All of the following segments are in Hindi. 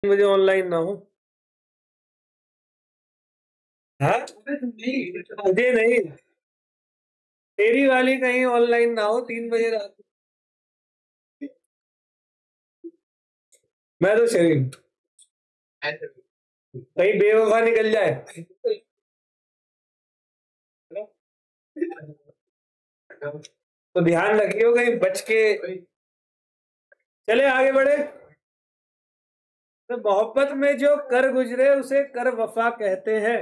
मुझे ऑनलाइन ना हो। हाँ मुझे नहीं, तेरी वाली कहीं ऑनलाइन ना हो 3 बजे रात को। मैं तो शरीफ, कहीं बेवफा निकल जाए। तो ध्यान रखियो कहीं बच के। चले आगे बढ़े। तो मोहब्बत में जो कर गुजरे उसे कर वफा कहते हैं।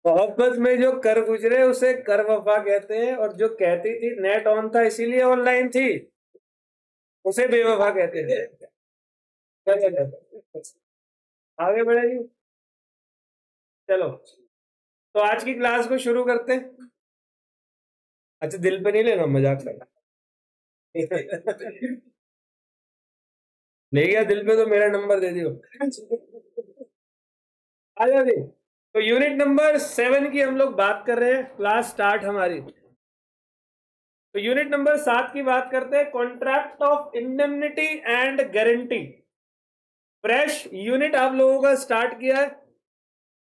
मोहब्बत में जो कर गुजरे उसे कर वफा कहते हैं, और जो कहती थी नेट ऑन था इसीलिए ऑनलाइन थी, उसे बेवफा कहते हैं। आगे बढ़े जी। चलो, तो आज की क्लास को शुरू करते हैं। अच्छा, दिल पे नहीं लेना, मजाक कर। ले गया दिल पे तो मेरा नंबर दे दियो। आ जाओ जी। तो यूनिट नंबर 7 की हम लोग बात कर रहे हैं, क्लास स्टार्ट हमारी। तो यूनिट नंबर 7 की बात करते हैं, contract of indemnity and guarantee. Fresh unit आप लोगों का स्टार्ट किया है,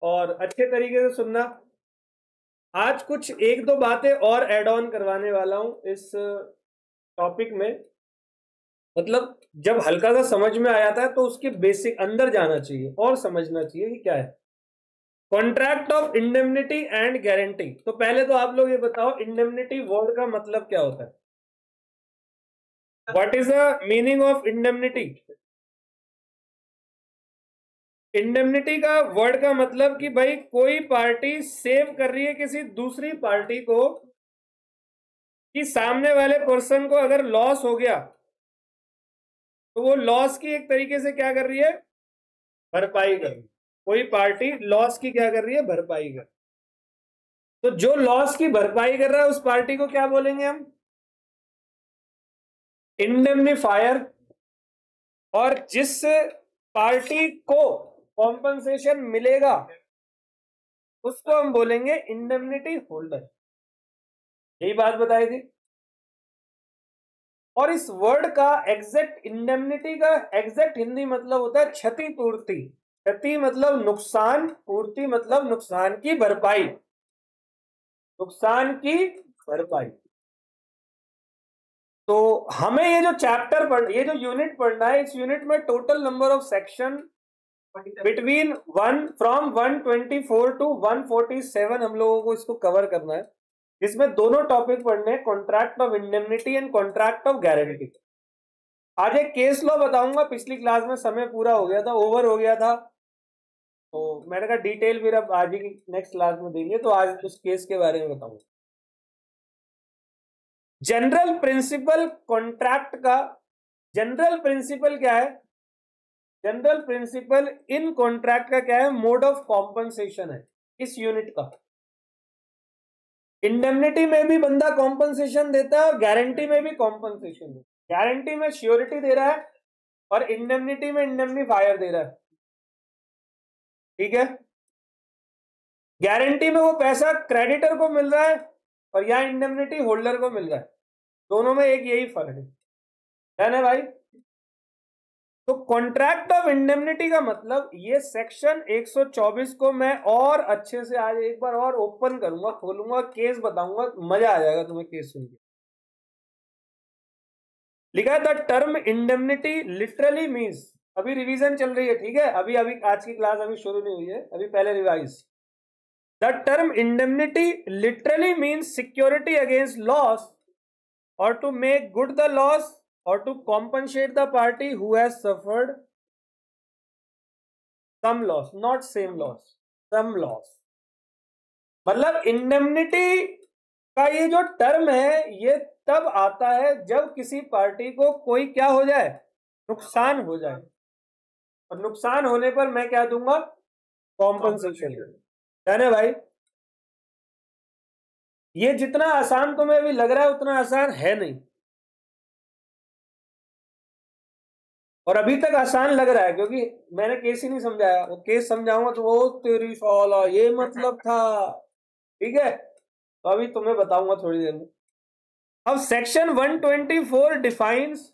और अच्छे तरीके से सुनना। आज कुछ एक दो बातें और ऐड ऑन करवाने वाला हूं इस टॉपिक में। मतलब जब हल्का सा समझ में आ जाता है तो उसके बेसिक अंदर जाना चाहिए और समझना चाहिए कि क्या है contract of indemnity and guarantee. तो पहले तो आप लोग ये बताओ, इंडेमनिटी वर्ड का मतलब क्या होता है? What is the meaning of indemnity? Indemnity का वर्ड का मतलब कि भाई कोई पार्टी सेव कर रही है किसी दूसरी पार्टी को, कि सामने वाले पर्सन को अगर लॉस हो गया तो वो लॉस की एक तरीके से क्या कर रही है, भरपाई कर रही है। कोई पार्टी लॉस की क्या कर रही है, भरपाई कर। तो जो लॉस की भरपाई कर रहा है उस पार्टी को क्या बोलेंगे हम? इंडेमनीफायर। और जिस पार्टी को कॉम्पनसेशन मिलेगा उसको हम बोलेंगे इंडेमनिटी होल्डर। यही बात बताई थी। और इस वर्ड का एग्जैक्ट, इंडेमनिटी का एग्जैक्ट हिंदी मतलब होता है क्षतिपूर्ति। क्षति मतलब नुकसान, पूर्ति मतलब नुकसान की भरपाई, नुकसान की भरपाई। तो हमें ये जो चैप्टर पढ़, ये जो यूनिट पढ़ना है, इस यूनिट में total number of section between 124 to 147 हम लोगों को इसको कवर करना है। इसमें दोनों टॉपिक पढ़ने हैं, contract of indemnity and contract of guarantee. आज एक केस लॉ बताऊंगा, पिछली क्लास में समय पूरा हो गया था, ओवर हो गया था, तो मैंने कहा डिटेल फिर अब आज की नेक्स्ट क्लास में देंगे, तो आज उस केस के बारे में बताऊंगा। जनरल प्रिंसिपल कॉन्ट्रैक्ट का, जनरल प्रिंसिपल क्या है? जनरल प्रिंसिपल इन कॉन्ट्रैक्ट का क्या है? मोड ऑफ कॉम्पनसेशन है इस यूनिट का। इंडेमनिटी में भी बंदा कॉम्पनसेशन देता है और गारंटी में भी कॉम्पनसेशन देता है। गारंटी में श्योरिटी दे रहा है और इंडेमनिटी में इंडेमनीफायर दे रहा है। ठीक है, गारंटी में वो पैसा क्रेडिटर को मिल रहा है और यहाँ इंडेमनिटी होल्डर को मिल रहा है। दोनों में एक यही फर्क है भाई। तो कॉन्ट्रैक्ट ऑफ इंडेमनिटी का मतलब, ये सेक्शन 124 को मैं और अच्छे से आज एक बार और ओपन करूंगा, खोलूंगा, केस बताऊंगा, मजा आ जाएगा तुम्हें केस सुन के। लिखा है the term indemnity literally means, अभी रिवीजन चल रही है, ठीक है, अभी अभी आज की क्लास अभी शुरू नहीं हुई है, अभी पहले revise. The term indemnity literally means security against loss or to make good the loss or to compensate the party who has suffered some loss, not same loss, some loss। मतलब इंडेमनिटी का ये जो टर्म है ये तब आता है जब किसी पार्टी को कोई क्या हो जाए, नुकसान हो जाए, और नुकसान होने पर मैं क्या दूंगा, कॉम्पनसेशन। है ना भाई? ये जितना आसान तुम्हें अभी लग रहा है उतना आसान है नहीं, और अभी तक आसान लग रहा है क्योंकि मैंने केस ही नहीं समझाया। वो केस समझाऊंगा तो वो तेरी साला ये मतलब था। ठीक है, तो अभी तुम्हें बताऊंगा थोड़ी देर में। अब section 124 defines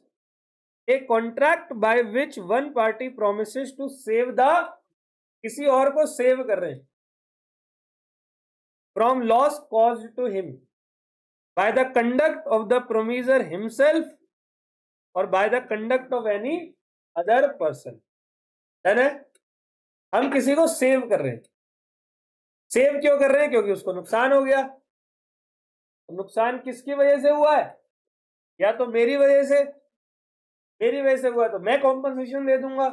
a contract by which one party promises to save the, किसी और को सेव कर रहे हैं, from loss caused to him by the conduct of the promisor himself और by the conduct of any other person. है, हम किसी को सेव कर रहे हैं। सेव क्यों कर रहे हैं? क्योंकि उसको नुकसान हो गया। तो नुकसान किसकी वजह से हुआ है? या तो मेरी वजह से, मेरी वजह से हुआ तो मैं कॉम्पनसेशन दे दूंगा,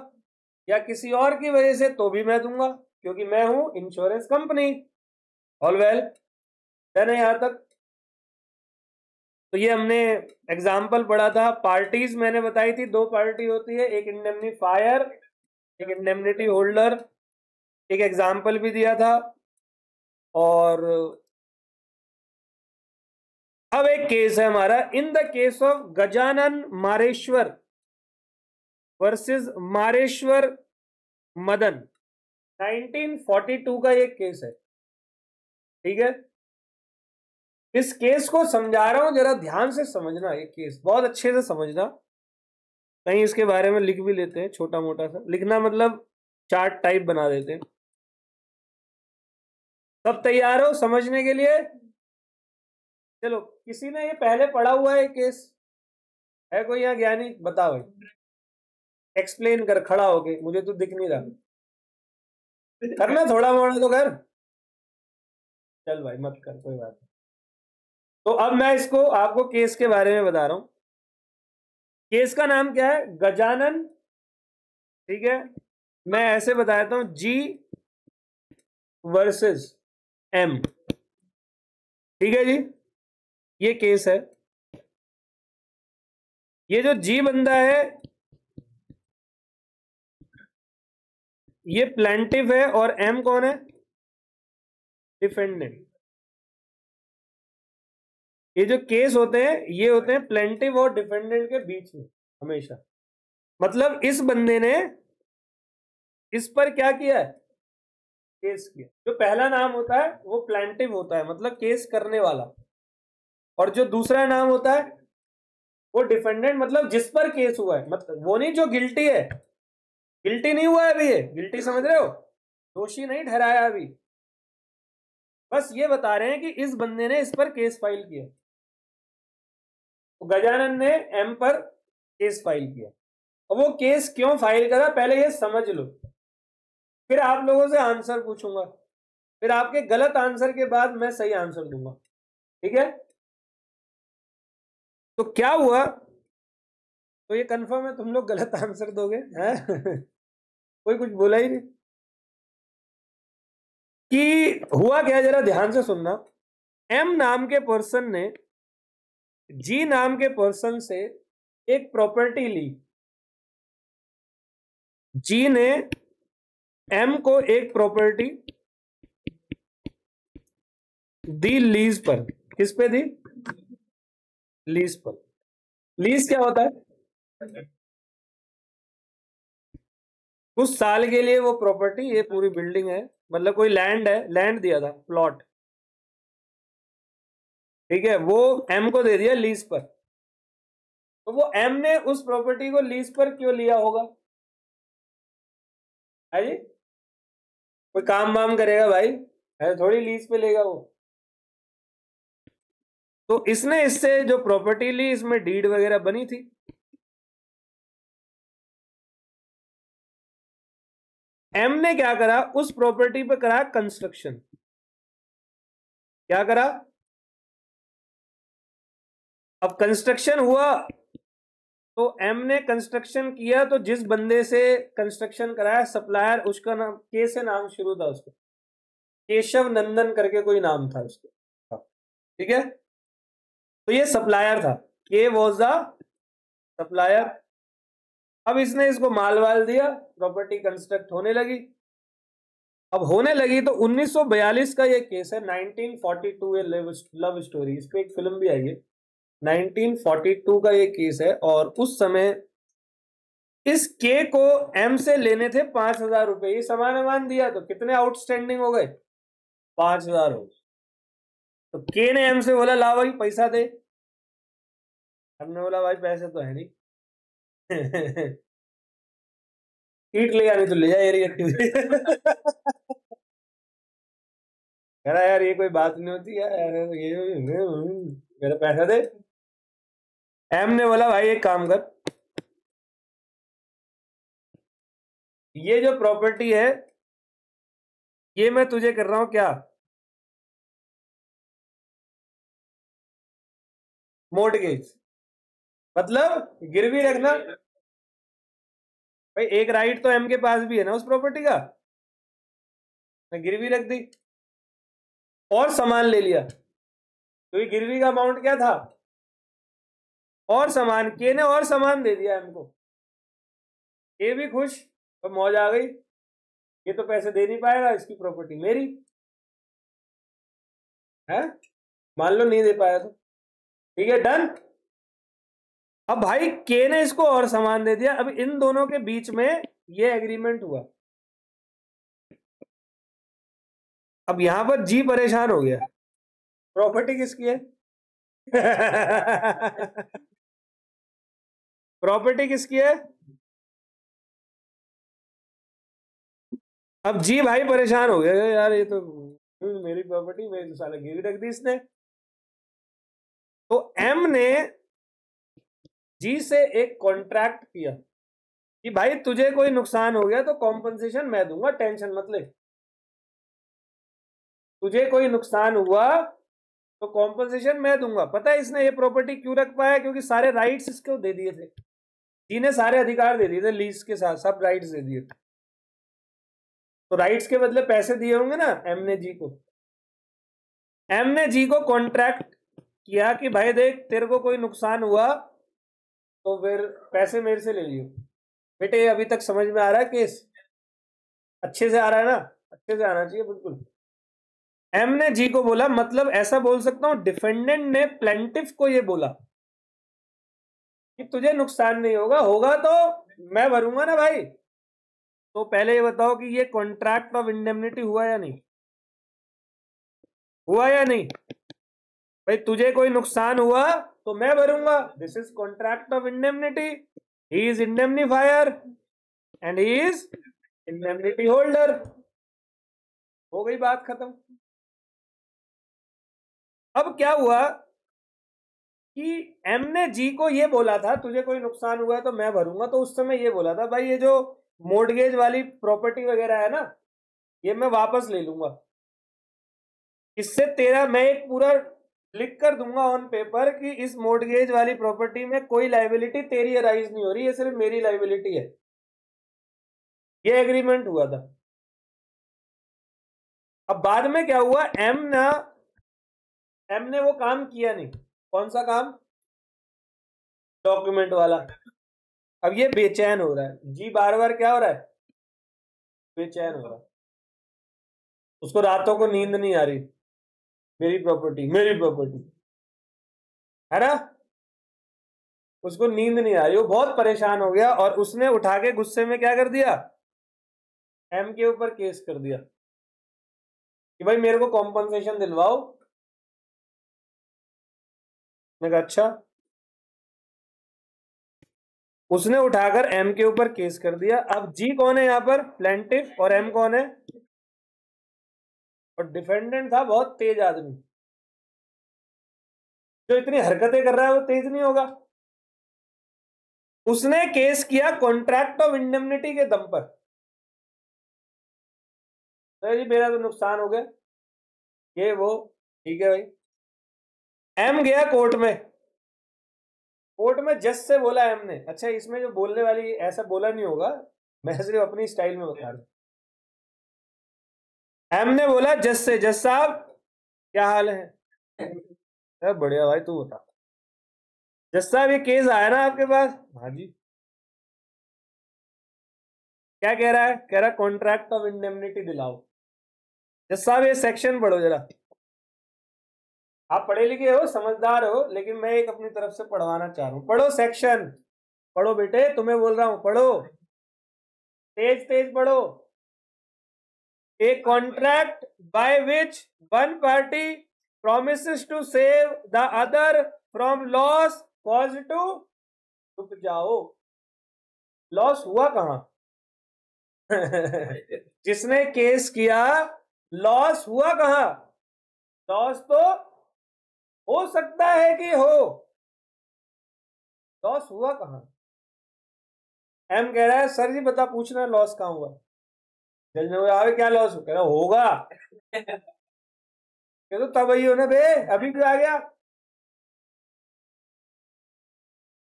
या किसी और की वजह से तो भी मैं दूंगा, क्योंकि मैं हूं इंश्योरेंस कंपनी। ऑल वेल, है यहां तक? तो ये हमने एग्जाम्पल पढ़ा था। पार्टीज मैंने बताई थी, दो पार्टी होती है, एक इंडेमनीफायर, एक इंडेमनिटी होल्डर। एक एग्जाम्पल भी दिया था। और अब एक केस है हमारा, in the case of Gajanan Moreshwar versus Moreshwar Madan, 1942 का ये केस है। ठीक है, इस केस को समझा रहा हूं, जरा ध्यान से समझना। ये केस बहुत अच्छे से समझना। कहीं इसके बारे में लिख भी लेते हैं, छोटा मोटा सा लिखना, मतलब चार्ट टाइप बना देते हैं। सब तैयार हो समझने के लिए? चलो, किसी ने ये पहले पढ़ा हुआ है केस? है कोई यहाँ ज्ञानी? बताओ भाई, एक्सप्लेन कर खड़ा होके, मुझे तो दिख नहीं रहा। करना थोड़ा मोड़ा तो कर। चल भाई मत कर, कोई बात नहीं। तो अब मैं इसको आपको केस के बारे में बता रहा हूं। केस का नाम क्या है? गजानन। ठीक है, मैं ऐसे बताता हूं, जी वर्सेस एम। ठीक है जी, ये केस है। ये जो जी बंदा है ये प्लेंटिव है, और एम कौन है? डिफेंडेंट। ये जो केस होते हैं ये होते हैं प्लेंटिव और डिफेंडेंट के बीच में हमेशा। मतलब इस बंदे ने इस पर क्या किया है? केस किया। जो पहला नाम होता है वो प्लेंटिव होता है, मतलब केस करने वाला, और जो दूसरा नाम होता है वो डिफेंडेंट, मतलब जिस पर केस हुआ है। मतलब वो नहीं जो गिल्टी है, गिल्टी नहीं हुआ है अभी, ये गिल्टी समझ रहे हो, दोषी नहीं ठहराया अभी, बस ये बता रहे हैं कि इस बंदे ने इस पर केस फाइल किया। तो गजानन ने एम पर केस फाइल किया। अब वो केस क्यों फाइल करा पहले ये समझ लो, फिर आप लोगों से आंसर पूछूंगा, फिर आपके गलत आंसर के बाद मैं सही आंसर दूंगा। ठीक है, तो क्या हुआ? तो ये कंफर्म है तुम लोग गलत आंसर दोगे हैं? कोई कुछ बोला ही नहीं। कि हुआ क्या, जरा ध्यान से सुनना। एम नाम के पर्सन ने जी नाम के पर्सन से एक प्रॉपर्टी ली। जी ने एम को एक प्रॉपर्टी दी लीज पर। किस पे दी? लीज पर। लीज क्या होता है? कुछ साल के लिए वो प्रॉपर्टी, ये पूरी बिल्डिंग है, मतलब कोई लैंड है, लैंड दिया था, प्लॉट। ठीक है, वो एम को दे दिया लीज पर। तो वो एम ने उस प्रॉपर्टी को लीज पर क्यों लिया होगा? है जी, कोई काम वाम करेगा भाई, है थोड़ी लीज पे लेगा वो। तो इसने इससे जो प्रॉपर्टी ली, इसमें डीड वगैरह बनी थी। एम ने क्या करा, उस प्रॉपर्टी पे करा कंस्ट्रक्शन। क्या करा? अब कंस्ट्रक्शन हुआ, तो एम ने कंस्ट्रक्शन किया, तो जिस बंदे से कंस्ट्रक्शन कराया सप्लायर, उसका नाम के से नाम शुरू था, उसको केशव नंदन करके कोई नाम था उसका। ठीक है, तो ये सप्लायर था, के वॉज द सप्लायर। अब इसने इसको माल वाल दिया, प्रॉपर्टी कंस्ट्रक्ट होने लगी। अब होने लगी तो 1942 का ये केस है, 1942, ये लव स्टोरी, इस पे एक फिल्म भी आई है। 1942 का ये केस है, और उस समय इस के को एम से लेने थे 5,000 रुपए। ये सामान दिया तो कितने आउटस्टैंडिंग हो गए? 5,000 हो। तो के ने एम से बोला ला भाई पैसा दे। हमने बोला भाई पैसे तो है नहीं, ईट ले आनी तो ले जा एरिया कह रहा यार ये कोई बात नहीं होती यार, ये मेरा पैसा दे। एम ने बोला भाई एक काम कर, ये जो प्रॉपर्टी है ये मैं तुझे कर रहा हूं क्या, मोर्टगेज, मतलब गिरवी रखना। भाई एक राइट तो एम के पास भी है ना उस प्रॉपर्टी का, मैं गिरवी रख दी और सामान ले लिया, तो ये गिरवी का अमाउंट क्या था, और सामान, के ने और सामान दे दिया एम को, ये भी खुश, तो मौज आ गई, ये तो पैसे दे नहीं पाएगा, इसकी प्रॉपर्टी मेरी है, मान लो नहीं दे पाया तो ठीक है, डन। अब भाई के ने इसको और सामान दे दिया, अब इन दोनों के बीच में ये एग्रीमेंट हुआ, अब यहां पर जी परेशान हो गया, प्रॉपर्टी किसकी है प्रॉपर्टी किसकी है, अब जी भाई परेशान हो गया यार, ये तो मेरी प्रॉपर्टी, मेरी तो साला गिरवी रख दी इसने। तो एम ने जी से एक कॉन्ट्रैक्ट किया कि भाई तुझे कोई नुकसान हो गया तो कॉम्पनसेशन मैं दूंगा, टेंशन मत ले, तुझे कोई नुकसान हुआ तो कॉम्पनसेशन मैं दूंगा। पता है इसने ये प्रॉपर्टी क्यों रख पाया, क्योंकि सारे राइट्स इसको दे दिए थे, जी ने सारे अधिकार दे दिए थे, लीज के साथ सब राइट्स दे दिए थे, तो राइट्स के बदले पैसे दिए होंगे ना एम ने जी को, एम ने जी को कॉन्ट्रैक्ट किया कि भाई देख तेरे को कोई नुकसान हुआ तो फिर पैसे मेरे से ले लियो। बेटे अभी तक समझ में आ रहा है केस, अच्छे से आ रहा है ना, अच्छे से आना चाहिए बिल्कुल। एम ने जी को बोला, मतलब ऐसा बोल सकता हूं डिफेंडेंट ने प्लेंटिफ को ये बोला कि तुझे नुकसान नहीं होगा, होगा तो मैं भरूंगा ना भाई। तो पहले ये बताओ कि ये कॉन्ट्रैक्ट ऑफ इंडेमनिटी हुआ या नहीं, हुआ या नहीं, भाई तुझे कोई नुकसान हुआ तो मैं भरूंगा, this is contract of indemnity, he is indemnifier and he is indemnity holder, हो गई बात खत्म। अब क्या हुआ कि एम ने जी को ये बोला था तुझे कोई नुकसान हुआ है तो मैं भरूंगा, तो उस समय ये बोला था भाई ये जो मोर्टगेज वाली प्रॉपर्टी वगैरह है ना ये मैं वापस ले लूंगा, इससे तेरा मैं एक पूरा लिख कर दूंगा ऑन पेपर कि इस मोर्टगेज वाली प्रॉपर्टी में कोई लाइबिलिटी तेरी अराइज नहीं हो रही, ये सिर्फ मेरी लाइबिलिटी है, ये एग्रीमेंट हुआ था। अब बाद में क्या हुआ, एम ने वो काम किया नहीं, कौन सा काम, डॉक्यूमेंट वाला। अब ये बेचैन हो रहा है, जी बार बार क्या हो रहा है, बेचैन हो रहा है, उसको रातों को नींद नहीं आ रही, मेरी प्रॉपर्टी मेरी प्रॉपर्टी, है ना, उसको नींद नहीं आ रही, वो बहुत परेशान हो गया और उसने उठा के गुस्से में क्या कर दिया, एम के ऊपर केस कर दिया कि भाई मेरे को कॉम्पनसेशन दिलवाओ। मैं कहा अच्छा, उसने उठाकर एम के ऊपर केस कर दिया। अब जी कौन है यहाँ पर, प्लेंटिफ, और एम कौन है, और डिफेंडेंट था बहुत तेज आदमी, जो इतनी हरकतें कर रहा है वो तेज नहीं होगा, उसने केस किया कॉन्ट्रैक्ट ऑफ इंडेमनिटी के दम पर, तो जी मेरा तो नुकसान हो गया, ये वो, ठीक है भाई। एम गया कोर्ट में, कोर्ट में जज से बोला एम ने, अच्छा इसमें जो बोलने वाली ऐसा बोला नहीं होगा, मैं सिर्फ अपनी स्टाइल में बता रहा हूं, एम ने बोला जज से, जज साहब क्या हाल है, बढ़िया भाई तू बता, जज साहब ये केस आया ना आपके पास, हाँ जी, क्या कह रहा है, कह रहा कॉन्ट्रैक्ट ऑफ इंडेमनिटी दिलाओ। जज साहब ये सेक्शन पढ़ो जरा, आप पढ़े लिखे हो समझदार हो, लेकिन मैं एक अपनी तरफ से पढ़वाना चाह रहा हूं, पढ़ो सेक्शन, पढ़ो बेटे, तुम्हें बोल रहा हूं पढ़ो, तेज तेज पढ़ो। A contract by which one party promises to save the other from loss caused to, रुक जाओ, लॉस हुआ कहां? जिसने केस किया, लॉस हुआ कहां? लॉस तो हो सकता है कि हो, लॉस हुआ कहां? एम कह रहा है सर जी बता पूछना लॉस कहां हुआ? जज ने बोला क्या लॉस हो? कह रहा होगा। ये तो तब ही हो ना बे, अभी भी आ गया।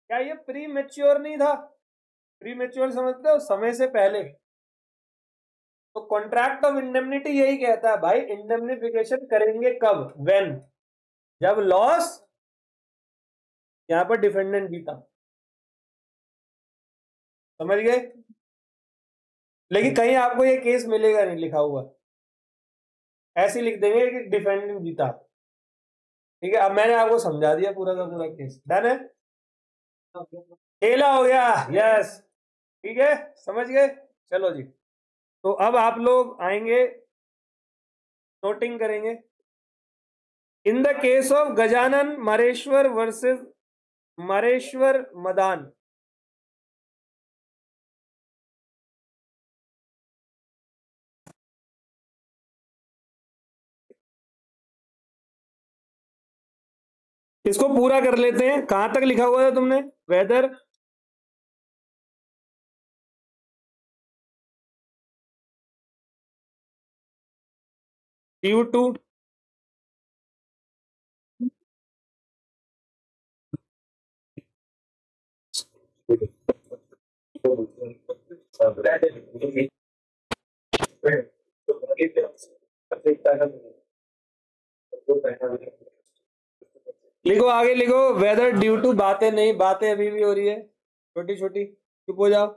क्या ये प्री मेच्योर नहीं था? प्री मेच्योर समझते हो, समय से पहले। तो कॉन्ट्रैक्ट ऑफ इंडेमनिटी यही कहता है भाई, इंडेमनिफिकेशन करेंगे कब? व्हेन, जब लॉस, यहां पर डिफेंडेंट जीता। समझ गए? लेकिन कहीं आपको ये केस मिलेगा नहीं लिखा हुआ, ऐसे लिख देंगे कि डिफेंडेंट जीता। ठीक है, अब मैंने आपको समझा दिया पूरा का पूरा केस। डन है, खेला हो गया। यस, ठीक है, समझ गए। चलो जी, तो अब आप लोग आएंगे, नोटिंग करेंगे। In the case of Gajanan Moreshwar versus Moreshwar Madan, इसको पूरा कर लेते हैं। कहां तक लिखा हुआ था तुमने? वेदर ड्यू टू लिखो, आगे लिखो। वेदर ड्यू टू, बातें नहीं, बातें अभी भी हो रही है छोटी छोटी, चुप हो जाओ।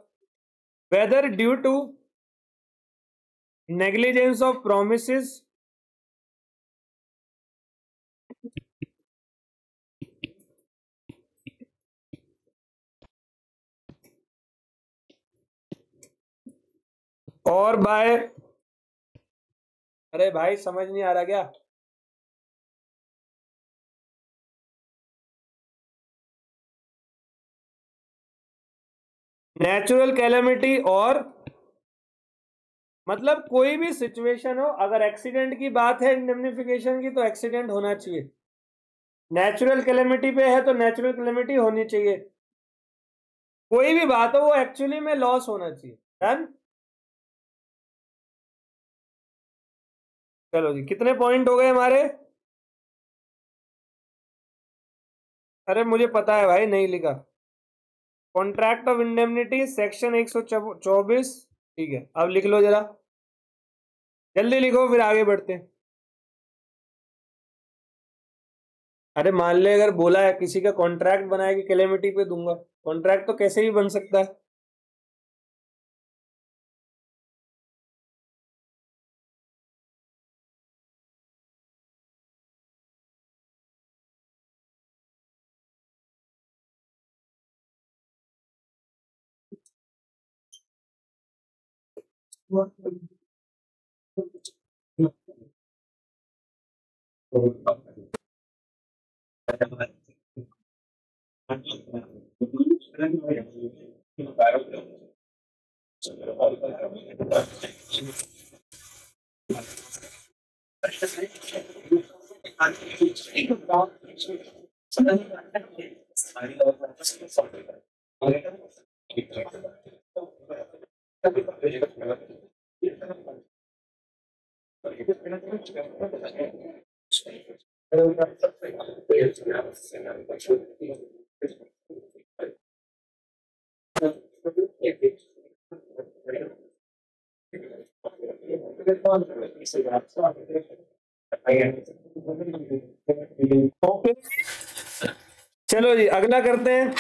Whether due to negligence of promises और बाय, अरे भाई समझ नहीं आ रहा क्या? नेचुरल कैलेमिटी, और मतलब कोई भी सिचुएशन हो, अगर एक्सीडेंट की बात है इंडेमनिफिकेशन की, तो एक्सीडेंट होना चाहिए। नेचुरल कैलेमिटी पे है तो नेचुरल कैलेमिटी होनी चाहिए। कोई भी बात हो, वो एक्चुअली में लॉस होना चाहिए। डन। चलो जी, कितने पॉइंट हो गए हमारे? अरे मुझे पता है भाई, नहीं लिखा। Contract of indemnity section 124। ठीक है, अब लिख लो जरा, जल्दी लिखो फिर आगे बढ़ते हैं। अरे मान ले अगर बोला है किसी का कॉन्ट्रैक्ट बनाया कि कैलेमिटी पे दूंगा, कॉन्ट्रैक्ट तो कैसे भी बन सकता है। ओके, चलो जी अगला करते हैं।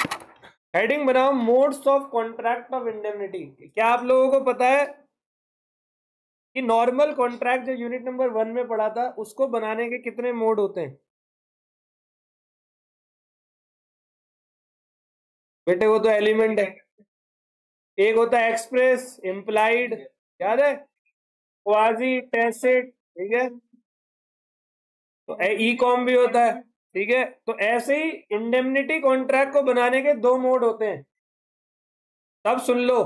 हेडिंग बनाओ, modes of contract of indemnity. क्या आप लोगों को पता है कि नॉर्मल कॉन्ट्रैक्ट जो यूनिट नंबर 1 में पढ़ा था, उसको बनाने के कितने मोड होते हैं? बेटे वो तो एलिमेंट है। एक होता है एक्सप्रेस, इम्प्लाइड, याद है, क्वाजी, टैसिट, ठीक है, तो ई कॉम भी होता है। ठीक है, तो ऐसे ही इंडेमनिटी कॉन्ट्रैक्ट को बनाने के दो मोड होते हैं। सब सुन लो,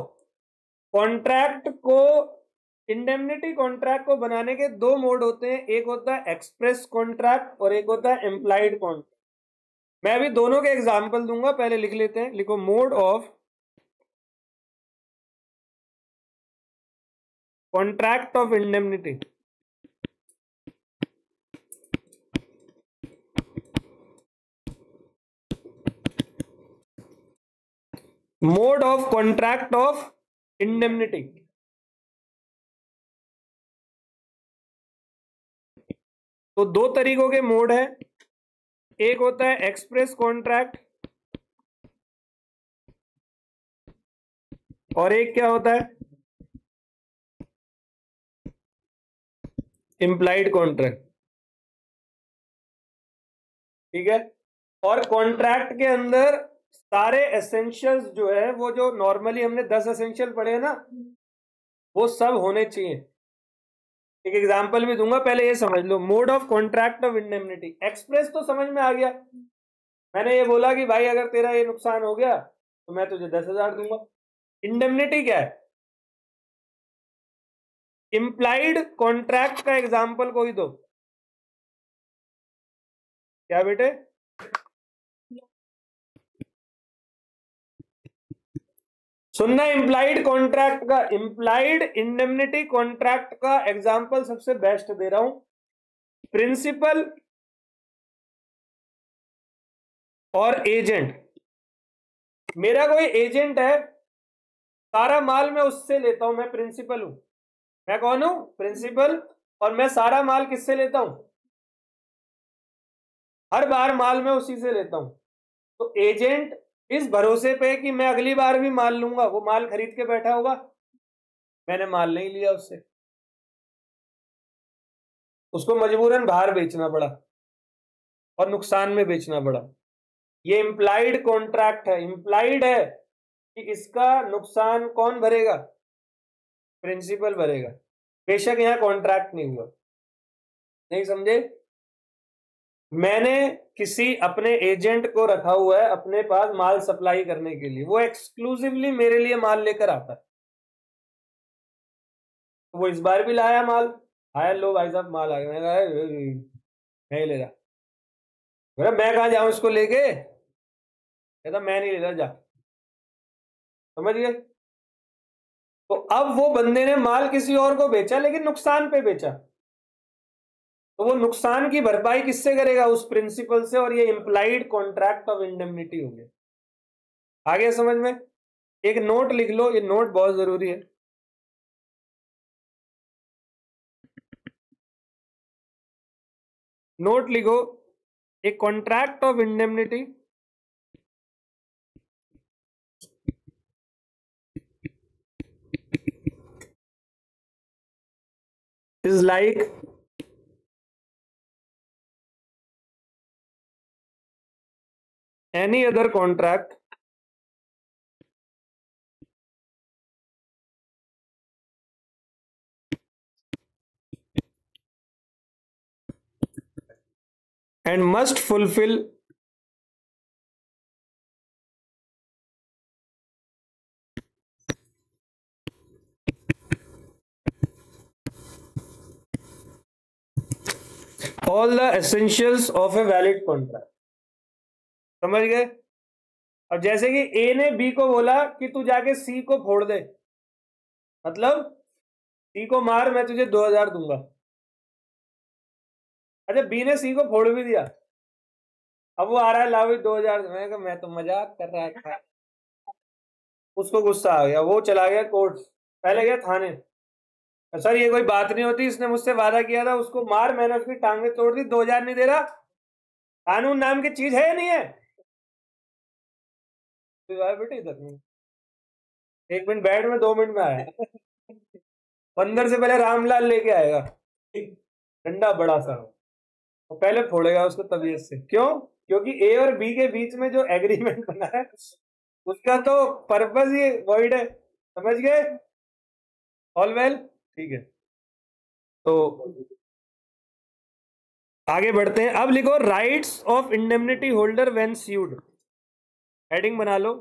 कॉन्ट्रैक्ट को, इंडेमनिटी कॉन्ट्रैक्ट को बनाने के दो मोड होते हैं, एक होता है एक्सप्रेस कॉन्ट्रैक्ट और एक होता है इम्प्लाइड कॉन्ट्रैक्ट। मैं अभी दोनों के एग्जाम्पल दूंगा, पहले लिख लेते हैं। लिखो mode of contract of indemnity. Mode of contract of indemnity. तो दो तरीकों के मोड है, एक होता है एक्सप्रेस कॉन्ट्रैक्ट और एक क्या होता है, इम्प्लाइड कॉन्ट्रैक्ट। ठीक है, और कॉन्ट्रैक्ट के अंदर सारे एसेंशियल्स जो है, वो जो नॉर्मली हमने 10 एसेंशियल पढ़े हैं ना, वो सब होने चाहिए। एक एग्जांपल भी दूंगा, पहले ये समझ लो। Mode of contract of indemnity, express तो समझ में आ गया, मैंने ये बोला कि भाई अगर तेरा ये नुकसान हो गया तो मैं तुझे 10,000 दूंगा। इंडेमनिटी क्या है, इम्प्लाइड कॉन्ट्रैक्ट का एग्जांपल कोई दो। क्या बेटे, सुनना, इम्प्लाइड कॉन्ट्रैक्ट का, इम्प्लाइड इंडेमनिटी कॉन्ट्रैक्ट का एग्जांपल सबसे बेस्ट दे रहा हूं, प्रिंसिपल और एजेंट। मेरा कोई एजेंट है, सारा माल मैं उससे लेता हूं, मैं प्रिंसिपल हूं। मैं कौन हूं, प्रिंसिपल, और मैं सारा माल किससे लेता हूं, हर बार माल मैं उसी से लेता हूं। तो एजेंट इस भरोसे पे कि मैं अगली बार भी माल लूंगा, वो माल खरीद के बैठा होगा, मैंने माल नहीं लिया उससे, उसको मजबूरन बाहर बेचना पड़ा और नुकसान में बेचना पड़ा। ये इम्प्लाइड कॉन्ट्रैक्ट है, इम्प्लाइड है कि इसका नुकसान कौन भरेगा, प्रिंसिपल भरेगा, बेशक यहां कॉन्ट्रैक्ट नहीं हुआ। नहीं समझे, मैंने किसी अपने एजेंट को रखा हुआ है अपने पास माल सप्लाई करने के लिए, वो एक्सक्लूसिवली मेरे लिए माल लेकर आता है। वो इस बार भी लाया माल, आया, लो भाई साहब माल आ गया, मैं कहा नहीं ले रहा, मैं कहा जाऊं इसको लेके, कहता मैं नहीं ले रहा, जा। समझ गए, तो अब वो बंदे ने माल किसी और को बेचा, लेकिन नुकसान पे बेचा, तो वो नुकसान की भरपाई किससे करेगा, उस प्रिंसिपल से, और ये इंप्लाइड कॉन्ट्रैक्ट ऑफ इंडेमनिटी हो गया। आगे समझ में, एक नोट लिख लो, ये नोट बहुत जरूरी है। नोट लिखो, एक contract of indemnity is like any other contract and must fulfill all the essentials of a valid contract। समझ गए। अब जैसे कि ए ने बी को बोला कि तू जाके सी को फोड़ दे, मतलब सी को मार, मैं तुझे 2,000 दूंगा। अच्छा, बी ने सी को फोड़ भी दिया, अब वो आ रहा है, लाओ 2,000, मैं तो मजाक कर रहा था। उसको गुस्सा आ गया, वो चला गया कोर्ट, पहले गया थाने, सर ये कोई बात नहीं होती, इसने मुझसे वादा किया था, उसको मार, मैंने उसकी टांगे तोड़ दी, 2,000 नहीं दे रहा, कानून नाम की चीज है या नहीं है। बेटे इधर नहीं, 1 मिनट बैठ में 2 मिनट में आया, बंदर से पहले रामलाल लेके आएगा डंडा बड़ा सा, तो पहले फोड़ेगा उसको तबीयत से। क्यों, क्योंकि ए और बी के बीच में जो एग्रीमेंट बना है उसका तो पर्पस ही वॉइड है। समझ गए, ऑल वेल, ठीक है। तो आगे बढ़ते हैं, अब लिखो rights of indemnity holder when sued, heading बना लो।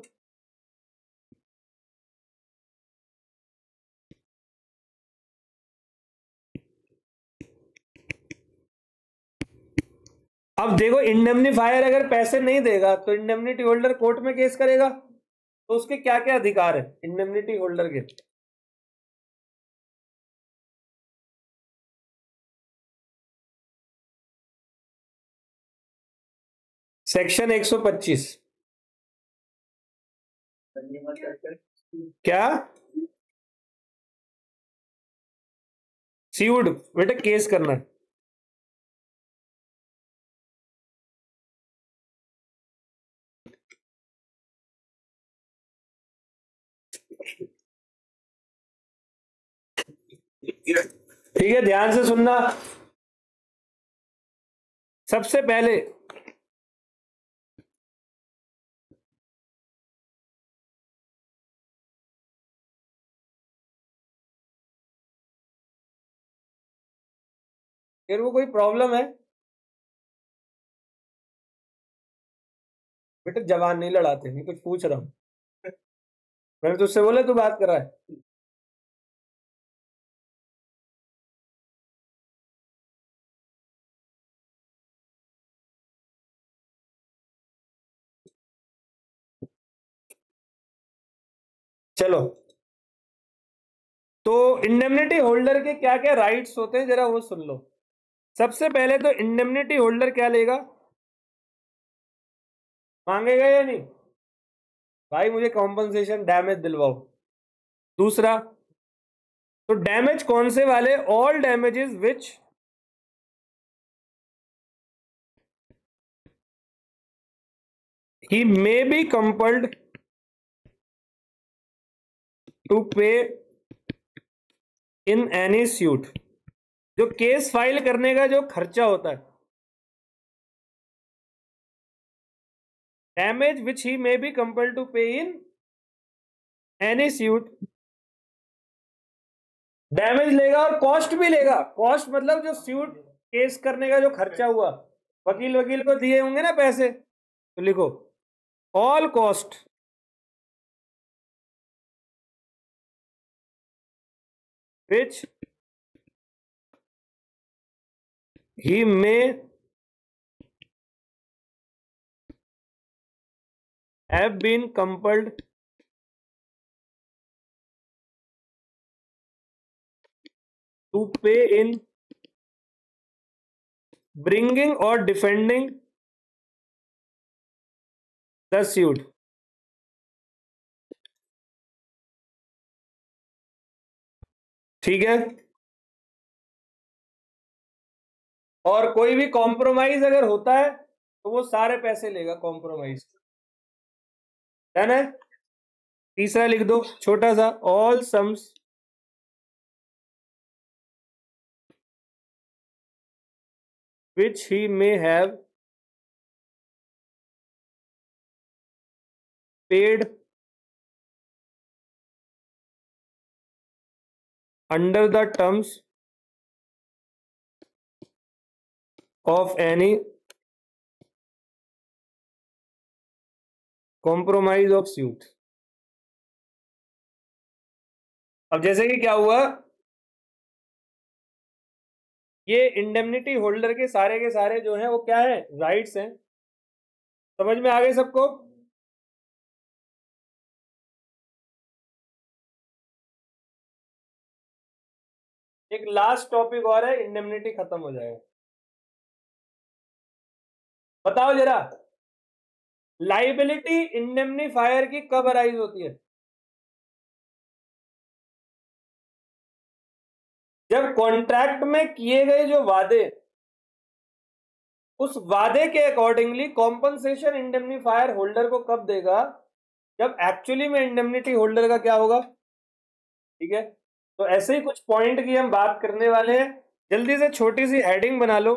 अब देखो, इंडेमनीफायर अगर पैसे नहीं देगा तो इंडेमनिटी होल्डर कोर्ट में केस करेगा, तो उसके क्या क्या अधिकार है इंडेमनिटी होल्डर के? सेक्शन 125। क्या? सीवुड बेटा केस करना है। ठीक है, ध्यान से सुनना। सबसे पहले फिर वो कोई प्रॉब्लम है बेटा? जवान नहीं लड़ाते, नहीं कुछ पूछ रहा हूं। मैंने तुझसे बोला तू बात कर रहा है। चलो, तो इंडेमनिटी होल्डर के क्या क्या राइट्स होते हैं जरा वो सुन लो। सबसे पहले तो इंडेमनिटी होल्डर क्या लेगा? मांगेगा या नहीं? भाई मुझे कॉम्पनसेशन डैमेज दिलवाओ। दूसरा, तो डैमेज कौन से वाले? All damages which he may be compelled to pay in any suit। जो केस फाइल करने का जो खर्चा होता है, damage which he may be compelled to pay in any suit, damage लेगा और कॉस्ट भी लेगा। कॉस्ट मतलब जो सूट केस करने का जो खर्चा हुआ, वकील वकील को दिए होंगे ना पैसे, तो लिखो all cost which he may have been compelled to pay in bringing or defending the suit। ठीक है, और कोई भी कॉम्प्रोमाइज अगर होता है तो वो सारे पैसे लेगा कॉम्प्रोमाइज। डन है? तीसरा लिख दो छोटा सा, all sums which he may have paid under the terms of any compromise of suit। अब जैसे कि क्या हुआ, ये इंडेमनिटी होल्डर के सारे जो हैं वो क्या है? राइट्स हैं। समझ में आ गए सबको? एक लास्ट टॉपिक और है, इंडेमनिटी खत्म हो जाएगा। बताओ जरा, लाइबिलिटी इंडेमनीफायर की कब अराइज होती है? जब कॉन्ट्रैक्ट में किए गए जो वादे, उस वादे के अकॉर्डिंगली कॉम्पनसेशन इंडेमनीफायर होल्डर को कब देगा? जब एक्चुअली में इंडेमनिटी होल्डर का क्या होगा। ठीक है, तो ऐसे ही कुछ पॉइंट की हम बात करने वाले हैं। जल्दी से छोटी सी हेडिंग बना लो।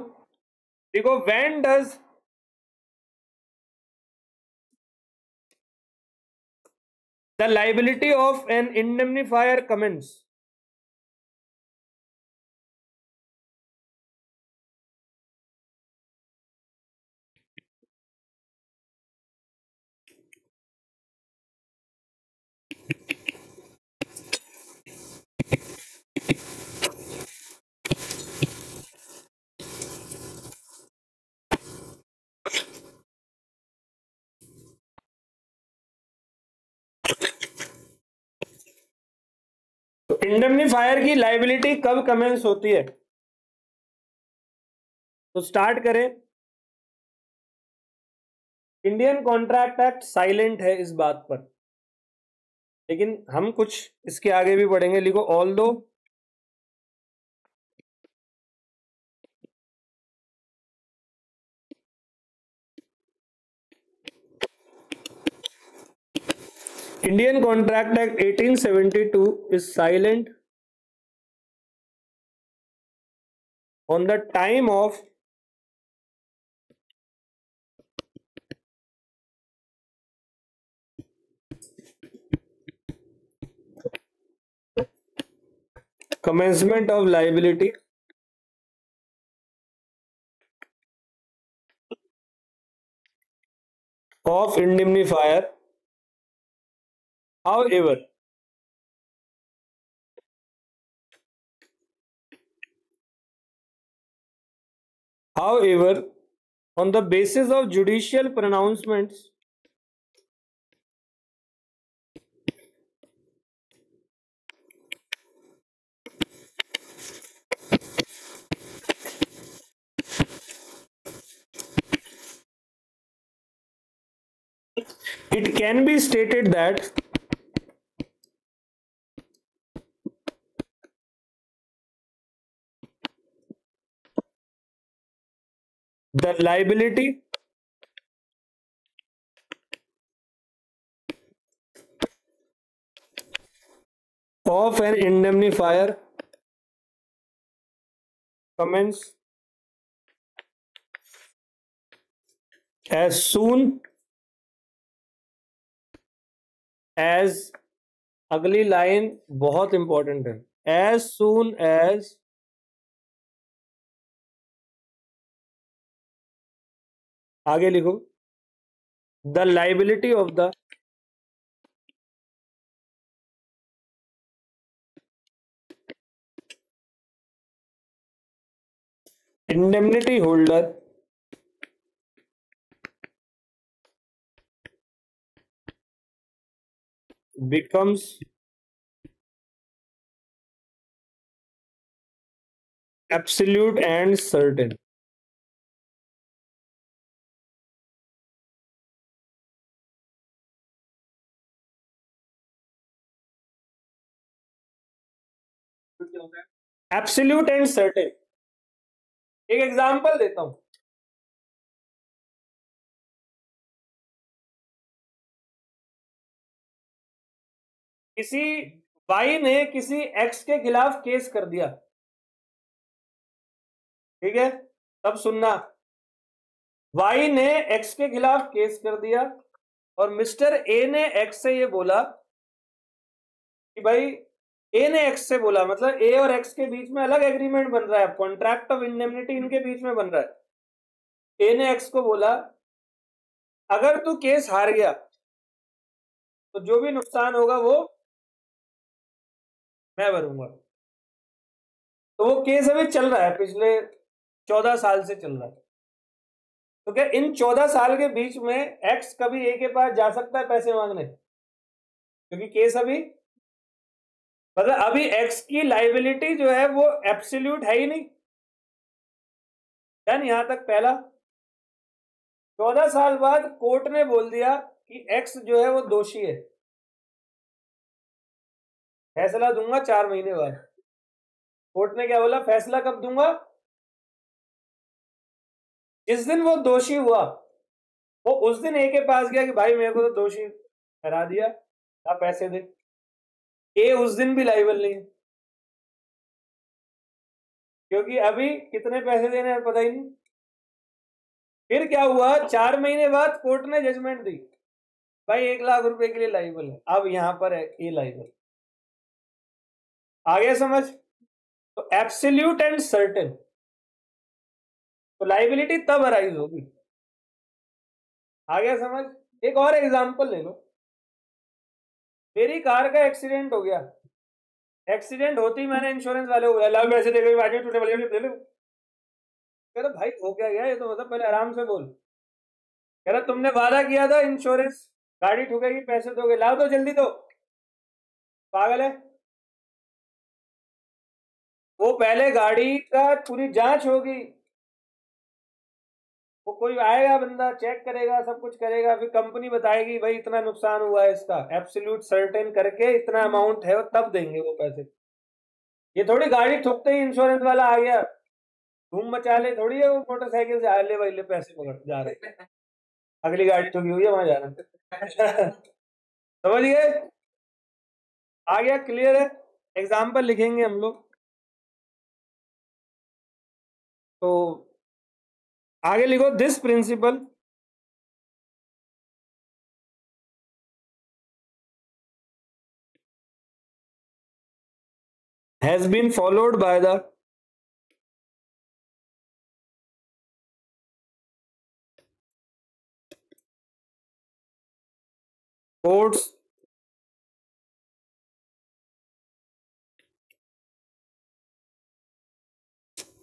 देखो, when does the liability of an indemnifier commence? Indemnifier की लायबिलिटी कब कमेंस होती है? तो स्टार्ट करें। इंडियन कॉन्ट्रैक्ट एक्ट साइलेंट है इस बात पर, लेकिन हम कुछ इसके आगे भी पढ़ेंगे। लिखो ऑल दो Indian Contract Act 1872 is silent on the time of commencement of liability of indemnifier. However, on the basis of judicial pronouncements, it can be stated that the liability of an indemnifier commence as soon as, अगली लाइन बहुत इंपॉर्टेंट है, as soon as आगे लिखो the liability of the indemnity holder becomes absolute and certain. Absolute and certain. एक एग्जांपल देता हूं, किसी वाई ने किसी एक्स के खिलाफ केस कर दिया, ठीक है, तब सुनना। वाई ने एक्स के खिलाफ केस कर दिया और मिस्टर ए ने एक्स से ये बोला कि भाई, ए ने एक्स से बोला, मतलब ए और एक्स के बीच में अलग एग्रीमेंट बन रहा है, कॉन्ट्रैक्ट ऑफ इंडेमनिटी इनके बीच में बन रहा है। ए ने एक्स को बोला अगर तू केस हार गया तो जो भी नुकसान होगा वो मैं भरूंगा। तो वो केस अभी चल रहा है, पिछले 14 साल से चल रहा है। तो क्या इन 14 साल के बीच में एक्स कभी ए के पास जा सकता है पैसे मांगने? क्योंकि केस अभी, मतलब अभी एक्स की लाइबिलिटी जो है वो एब्सोल्यूट है ही नहीं। डन, यहां तक पहला। 14 साल बाद कोर्ट ने बोल दिया कि एक्स जो है वो दोषी है, फैसला दूंगा 4 महीने बाद। कोर्ट ने क्या बोला, फैसला कब दूंगा? जिस दिन वो दोषी हुआ, वो उस दिन ए के पास गया कि भाई मेरे को तो दोषी ठहरा दिया, आप पैसे दे। ए उस दिन भी लाइबल नहीं, क्योंकि अभी कितने पैसे देने हैं पता ही नहीं। फिर क्या हुआ, 4 महीने बाद कोर्ट ने जजमेंट दी, भाई 1 लाख रुपए के लिए लाइबल है। अब यहां पर है ए लाइबल। आ गया समझ? तो एब्सोल्यूट एंड सर्टेन, तो लाइबिलिटी तब अराइज होगी। आ गया समझ? एक और एग्जांपल ले लो। मेरी कार का एक्सीडेंट हो गया, एक्सीडेंट होती मैंने इंश्योरेंस वाले को बोला लाओ पैसे दे गई, बाकी टूटे वाले ले लो। कह रहा भाई हो क्या गया, ये तो मतलब पहले आराम से बोल। कह रहा तुमने वादा किया था इंश्योरेंस, गाड़ी ठुकेगी पैसे दोगे, लाओ तो जल्दी दो। पागल है। वो पहले गाड़ी का पूरी जांच होगी, वो कोई आएगा बंदा चेक करेगा, सब कुछ करेगा, फिर कंपनी बताएगी भाई इतना नुकसान हुआ है इसका, एब्सोल्यूट सर्टेन करके इतना अमाउंट है, तब देंगे वो पैसे। ये थोड़ी गाड़ी ठुकते ही इंश्योरेंस वाला आ गया धूम मचा ले, थोड़ी है वो मोटरसाइकिल से आ ले भाई ले पैसे पकड़ जा रहे हैं, अगली गाड़ी ठुकी हुई है वहां जा रहा है। समझ गए? आ गया? क्लियर है? एग्जाम्पल लिखेंगे हम लोग। तो आगे लिखो, this principle has been followed by the courts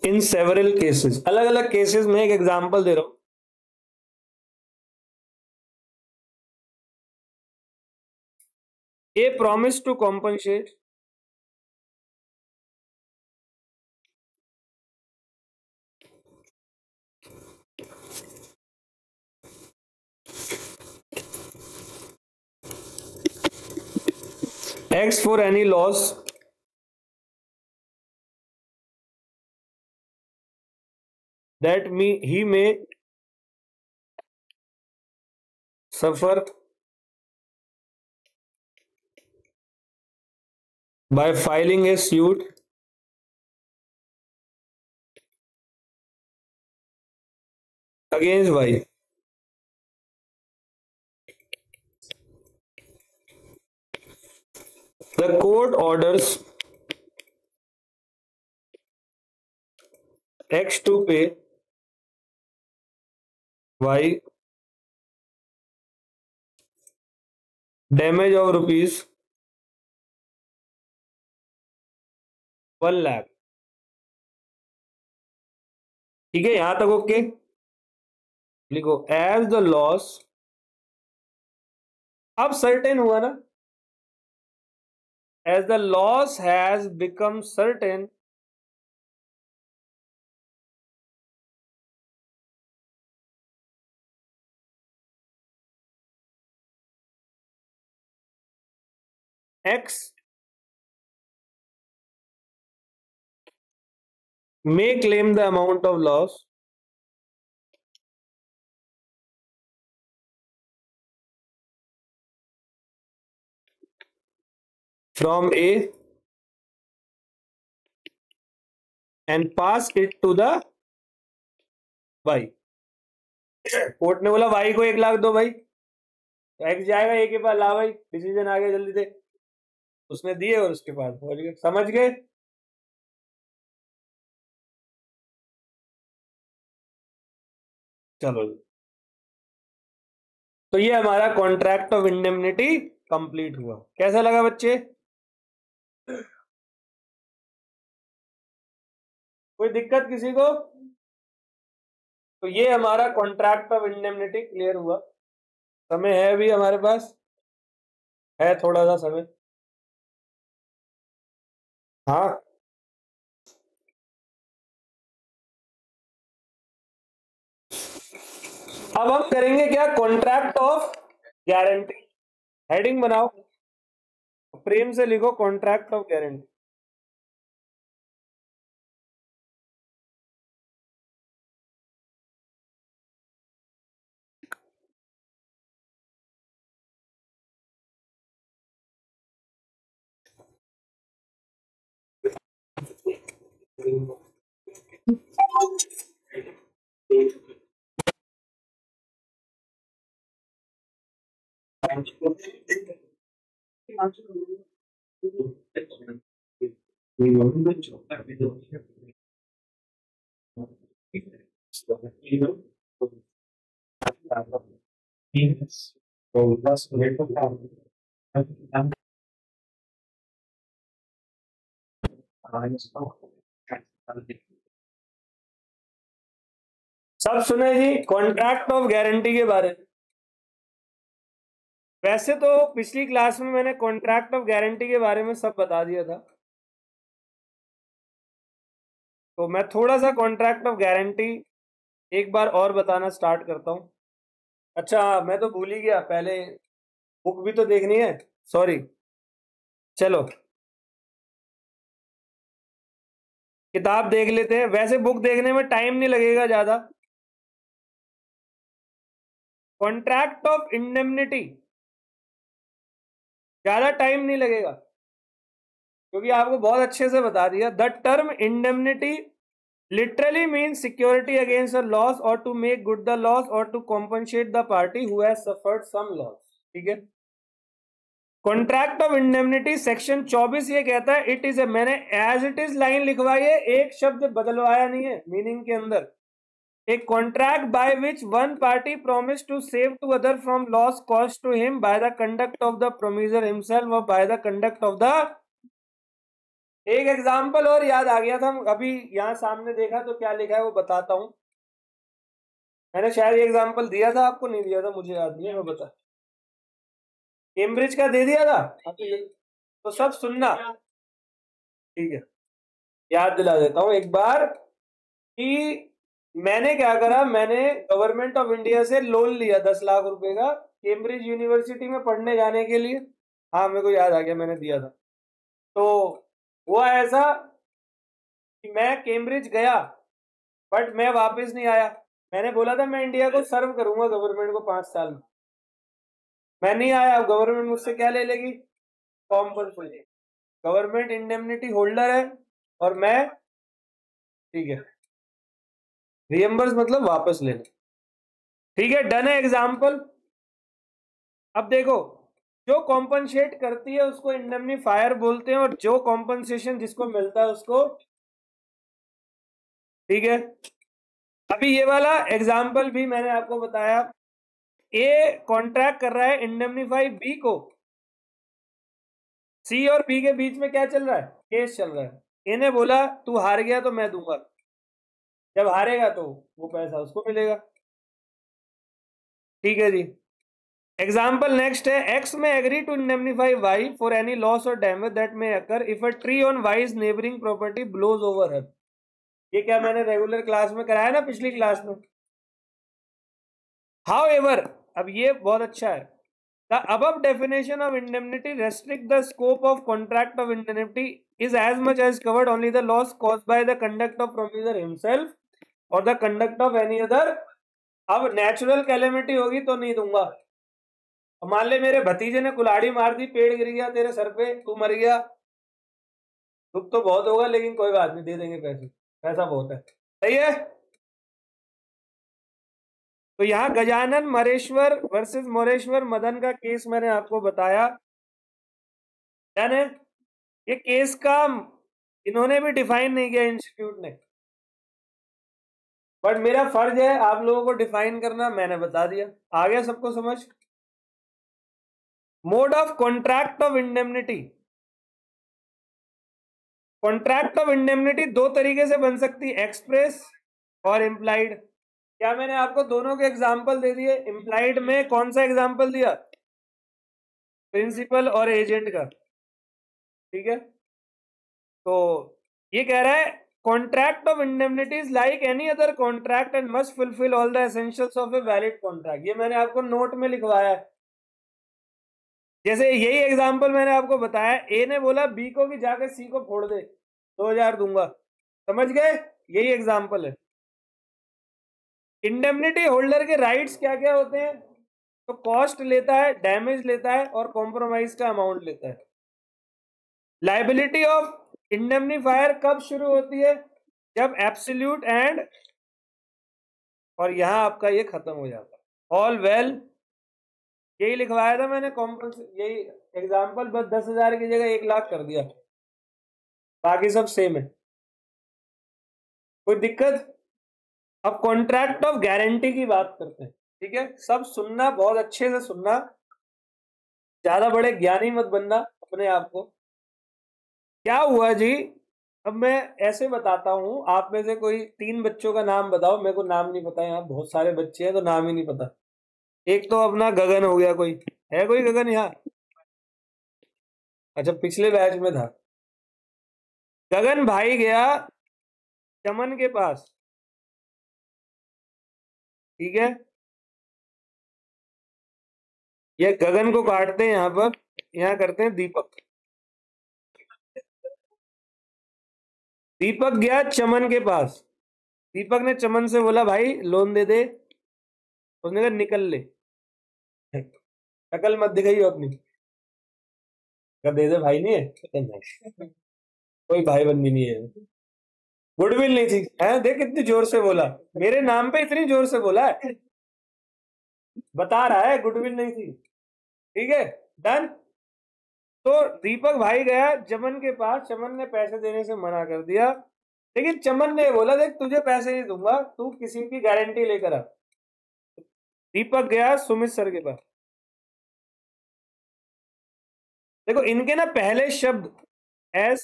in several cases. अलग अलग केसेस में एक एग्जांपल दे रहा हूं। A promise to compensate X for any loss that he may suffer by filing a suit against Y. The court orders X to pay Y damage of rupees 1 lakh। ठीक है, यहां तक ओके? लिखो एज द लॉस, अब सर्टेन हुआ ना, as the loss has become certain X may claim the amount of loss from A and pass it to the Y। Court ने बोला Y को 1 लाख दो भाई, तो X जाएगा A के पास, ला भाई डिसीजन आ गया जल्दी दे, उसने दिए और उसके पास। समझ गए? चलो, तो ये हमारा कॉन्ट्रैक्ट ऑफ इंडेमनिटी कंप्लीट हुआ। कैसा लगा बच्चे? कोई दिक्कत किसी को? तो ये हमारा कॉन्ट्रैक्ट ऑफ इंडेमनिटी क्लियर हुआ। समय है अभी हमारे पास, है थोड़ा सा समय। हाँ, अब हम करेंगे क्या? Contract of guarantee. हेडिंग बनाओ, प्रेम से लिखो कॉन्ट्रैक्ट ऑफ गारंटी। सब सुने जी कॉन्ट्रैक्ट ऑफ गारंटी के बारे में? वैसे तो पिछली क्लास में मैंने कॉन्ट्रैक्ट ऑफ गारंटी के बारे में सब बता दिया था, तो मैं थोड़ा सा कॉन्ट्रैक्ट ऑफ गारंटी एक बार और बताना स्टार्ट करता हूँ। अच्छा, मैं तो भूल ही गया, पहले बुक भी तो देखनी है, सॉरी। चलो किताब देख लेते हैं, वैसे बुक देखने में टाइम नहीं लगेगा ज्यादा। कॉन्ट्रैक्ट ऑफ इंडेमनिटी ज्यादा टाइम नहीं लगेगा, क्योंकि आपको बहुत अच्छे से बता दिया। The term indemnity literally means security against a loss or to make good the loss or to compensate the party who has suffered some loss। ठीक है। कॉन्ट्रैक्ट ऑफ इंडेमनिटी सेक्शन 24 ये कहता है, इट इज ए, मैंने एज इट इज लाइन लिखवाई है, एक शब्द बदलवाया नहीं है मीनिंग के अंदर। A contract by which one party promise to save to other from loss cost to him by the conduct of the promisor himself और by the conduct of the. एक एग्जाम्पल और याद आ गया था, अभी यहां सामने देखा तो क्या लिखा है वो बताता हूं। मैंने शायद ये एग्जाम्पल दिया था आपको, नहीं दिया था, मुझे याद नहीं है, मैं बता। कैम्ब्रिज का दे दिया था, तो सब सुनना, ठीक है। याद दिला देता हूं एक बार कि मैंने क्या करा, मैंने गवर्नमेंट ऑफ इंडिया से लोन लिया 10 लाख रुपए का कैम्ब्रिज यूनिवर्सिटी में पढ़ने जाने के लिए। हाँ मेरे को याद आ गया, मैंने दिया था। तो हुआ ऐसा कि मैं कैम्ब्रिज गया बट मैं वापस नहीं आया। मैंने बोला था मैं इंडिया को सर्व करूंगा गवर्नमेंट को 5 साल में, मैं नहीं आया। गवर्नमेंट मुझसे क्या ले लेगी, कॉम्पनसेशन। गवर्नमेंट इंडेमनिटी होल्डर है और मैं, ठीक है, रिएम्बर्स मतलब वापस लेना। ठीक है, डन है एग्जाम्पल। अब देखो, जो कॉम्पनसेट करती है उसको इंडेमनीफायर बोलते हैं और जो कॉम्पनसेशन जिसको मिलता है उसको, ठीक है। अभी ये वाला एग्जाम्पल भी मैंने आपको बताया, ए कॉन्ट्रैक्ट कर रहा है इंडेमनीफाई बी को, सी और बी के बीच में क्या चल रहा है, केस चल रहा है। ए ने बोला तू हार गया तो मैं दूंगा, जब हारेगा तो वो पैसा उसको मिलेगा। ठीक है जी। एग्जाम्पल नेक्स्ट है, X may agree to indemnify Y for any loss और damage that may occur if a tree on Y's neighbouring property blows over her. ये क्या मैंने रेगुलर क्लास में कराया ना, पिछली क्लास में। हाउएवर, अब ये बहुत अच्छा है, the above definition of indemnity restrict the scope of contract of indemnity is as much as covered only the loss caused by the conduct of promisor himself और the conduct of any other. अब नेचुरल कैलेमिटी होगी तो नहीं दूंगा। मान ले मेरे भतीजे ने कुल्हाड़ी मार दी, पेड़ गिर गया तेरे सर पे, तू मर गया, दुख तो बहुत होगा लेकिन कोई बात नहीं, दे देंगे पैसे, पैसा बहुत है, सही है। तो यहाँ गजानन मरेश्वर वर्सेस मोरेश्वर मदन का केस मैंने आपको बताया, यानी ये केस का इन्होंने भी डिफाइन नहीं किया इंस्टीट्यूट ने, बट मेरा फर्ज है आप लोगों को डिफाइन करना, मैंने बता दिया। आ गया सबको समझ। Mode of contract of indemnity, contract of indemnity दो तरीके से बन सकती है, एक्सप्रेस और इम्प्लाइड। क्या मैंने आपको दोनों के एग्जाम्पल दे दिए। इम्प्लाइड में कौन सा एग्जाम्पल दिया, प्रिंसिपल और एजेंट का, ठीक है। तो ये कह रहा है contract of indemnity is like any other contract and must fulfil all the essentials of a valid contract. ये मैंने आपको नोट में लिखवाया है। जैसे यही एग्जाम्पल मैंने आपको बताया, ए ने बोला बी को कि जाकर सी को फोड़ दे, 2000 दूंगा, समझ गए, यही एग्जाम्पल है। इंडेमनिटी होल्डर के राइट्स क्या क्या होते हैं, तो कॉस्ट लेता है, डैमेज लेता है और कॉम्प्रोमाइज का अमाउंट लेता है। लाइबिलिटी ऑफ इंडेमनीफायर कब शुरू होती है, जब एब्सोल्यूट एंड, और यहां आपका ये खत्म हो जाता है, ऑल वेल, यही लिखवाया था मैंने यही एग्जाम्पल, बस 10,000 की जगह 1 लाख कर दिया, बाकी सब सेम है, कोई दिक्कत। अब कॉन्ट्रैक्ट ऑफ गारंटी की बात करते हैं, ठीक है। सब सुनना, बहुत अच्छे से सुनना, ज्यादा बड़े ज्ञानी मत बनना अपने आप को। क्या हुआ जी, अब मैं ऐसे बताता हूं, आप में से कोई 3 बच्चों का नाम बताओ, मेरे को नाम नहीं पता, यहाँ बहुत सारे बच्चे हैं तो नाम ही नहीं पता। एक तो अपना गगन हो गया, कोई है कोई गगन यहाँ, अच्छा पिछले बैच में था। गगन भाई गया चमन के पास, ठीक है। ये गगन को काटते हैं यहां पर, यहां करते हैं दीपक। दीपक गया चमन के पास। दीपक ने चमन से बोला भाई लोन दे दे। उसने कहा निकल ले। शक्ल मत दिखाइए अपनी। कहा दे दे भाई, नहीं है कहता नहीं, कोई भाई बंदी नहीं है। गुडविल नहीं थी है, देख कितनी जोर से बोला, मेरे नाम पे इतनी जोर से बोला है, बता रहा है गुडविल नहीं थी। ठीक है, डन। तो दीपक भाई गया चमन के पास, चमन ने पैसे देने से मना कर दिया, लेकिन चमन ने बोला देख तुझे पैसे नहीं दूंगा, तू किसी की गारंटी लेकर आ। दीपक गया सुमित सर के पास। देखो इनके ना पहले शब्द एस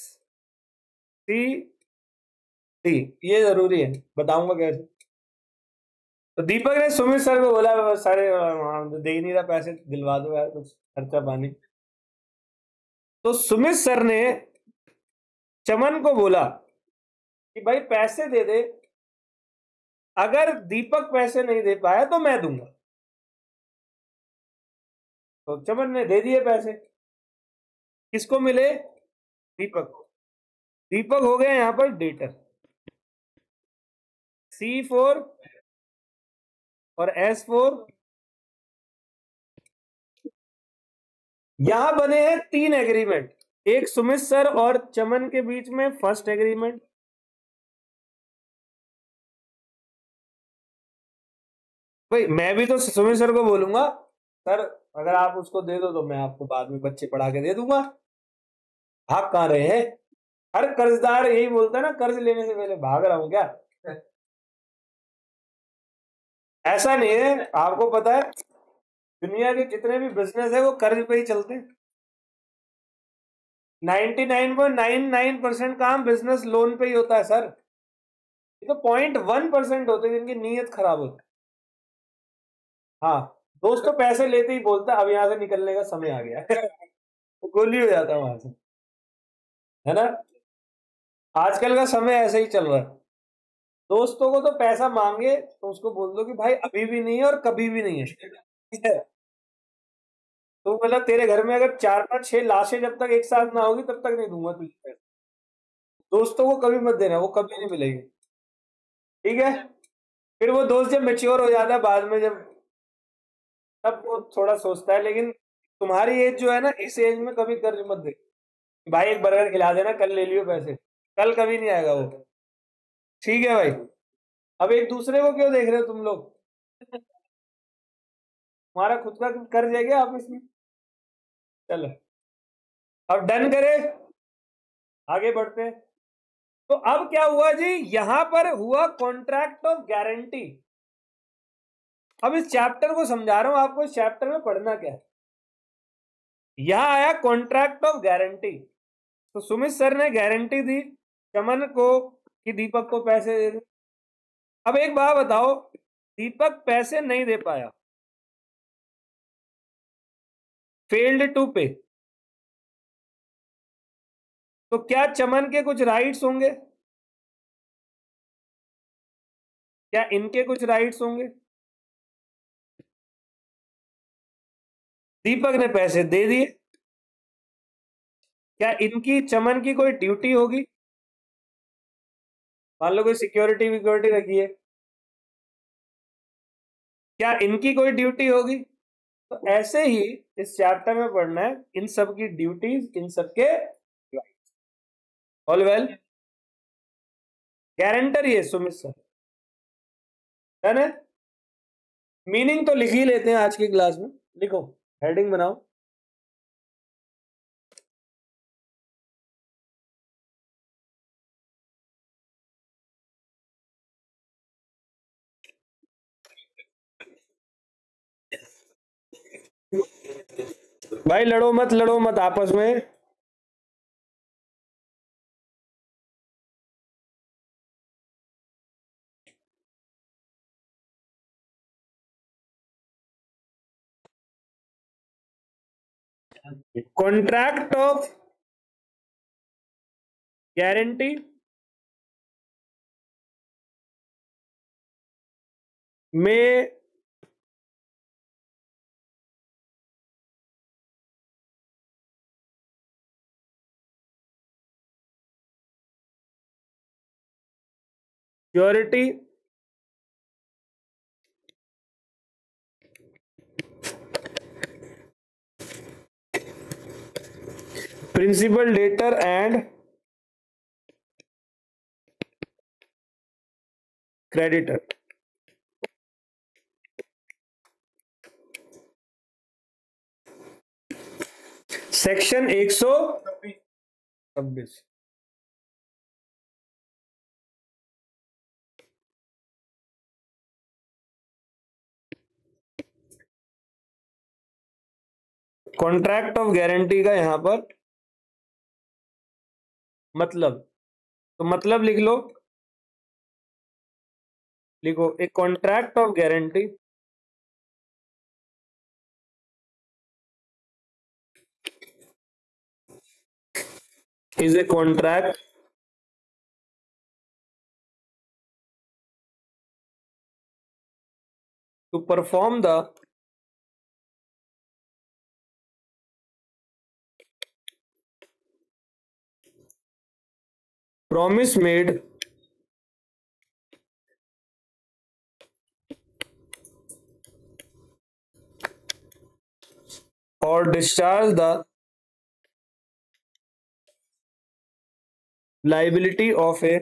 सी टी, ये जरूरी है, बताऊंगा कैसे। तो दीपक ने सुमित सर को बोला सारे दे ही नहीं रहा पैसे, दिलवा दो यार कुछ खर्चा पानी। तो सुमित सर ने चमन को बोला कि भाई पैसे दे दे, अगर दीपक पैसे नहीं दे पाया तो मैं दूंगा। तो चमन ने दे दिए पैसे। किसको मिले? दीपक को। दीपक हो गया यहां पर डेटर। C4 और S4। यहां बने हैं 3 एग्रीमेंट, एक सुमित सर और चमन के बीच में फर्स्ट एग्रीमेंट, भाई मैं भी तो सुमित सर को बोलूंगा सर अगर आप उसको दे दो तो मैं आपको बाद में बच्चे पढ़ा के दे दूंगा। भाग कहां रहे हैं? हर कर्जदार यही बोलता है ना, कर्ज लेने से पहले भाग रहा हूं क्या? ऐसा नहीं है, आपको पता है दुनिया के जितने भी बिजनेस है वो कर्ज पे ही चलते हैं। 99.99% काम बिजनेस लोन पे ही होता है सर। ये तो 0.1% होते हैं जिनकी नीयत खराब होती है। हाँ, दोस्त तो पैसे लेते ही बोलता है अब यहां से निकलने का समय आ गया। वो गोली हो जाता है वहां से, है ना। आजकल का समय ऐसे ही चल रहा है। दोस्तों को तो पैसा मांगे तो उसको बोल दो कि भाई अभी भी नहीं है और कभी भी नहीं है, ठीक है। तो मतलब तेरे घर में अगर 4 5 6 लाशें जब तक एक साथ ना होगी तब तक नहीं दूंगा तुझे पैसे। दोस्तों को कभी मत देना, वो कभी नहीं मिलेगी, ठीक है। फिर वो दोस्त जब मेच्योर हो जाता है बाद में, जब तब वो थोड़ा सोचता है, लेकिन तुम्हारी एज जो है ना, इस एज में कभी कर्ज मत दे। भाई एक बर्गर खिला देना, कल ले लियो पैसे, कल कभी नहीं आएगा वो। ठीक है भाई। अब एक दूसरे को क्यों देख रहे हो तुम लोग? तुम्हारा खुद का कर्ज है क्या ऑफिस में? चलो अब डन करें, आगे बढ़ते हैं। तो अब क्या हुआ जी, यहां पर हुआ कॉन्ट्रैक्ट ऑफ गारंटी। अब इस चैप्टर को समझा रहा हूं आपको, इस चैप्टर में पढ़ना क्या है। यहां आया कॉन्ट्रैक्ट ऑफ गारंटी। तो सुमित सर ने गारंटी दी चमन को कि दीपक को पैसे दे दे। अब एक बात बताओ, दीपक पैसे नहीं दे पाया, फेल्ड टू पे, तो क्या चमन के कुछ राइट्स होंगे? क्या इनके कुछ राइट्स होंगे? दीपक ने पैसे दे दिए, क्या इनकी चमन की कोई ड्यूटी होगी? मान लो कोई सिक्योरिटी विक्योरिटी रखी है, क्या इनकी कोई ड्यूटी होगी? तो ऐसे ही इस चैप्टर में पढ़ना है इन सब की ड्यूटीज, इन सब के ऑल वेल। गारंटर ये सुमित सर, है ना। मीनिंग तो लिख ही लेते हैं आज की क्लास में, लिखो, हेडिंग बनाओ। भाई लड़ो मत, लड़ो मत आपस में। कॉन्ट्रैक्ट ऑफ गारंटी में surety principal debtor and creditor. Section 126। Contract of guarantee का यहां पर मतलब, तो मतलब लिख लो, लिखो a contract of guarantee is a contract to perform the promise made or discharge the liability of a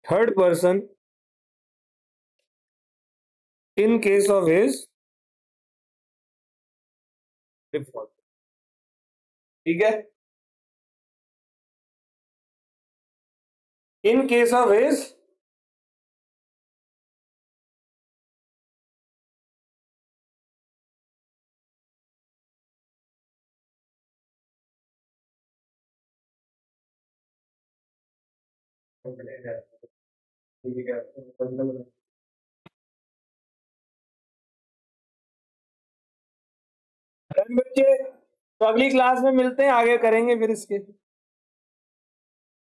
third person in case of his default। ठीक है, in case of his बच्चे, तो अगली क्लास में मिलते हैं, आगे करेंगे फिर इसके।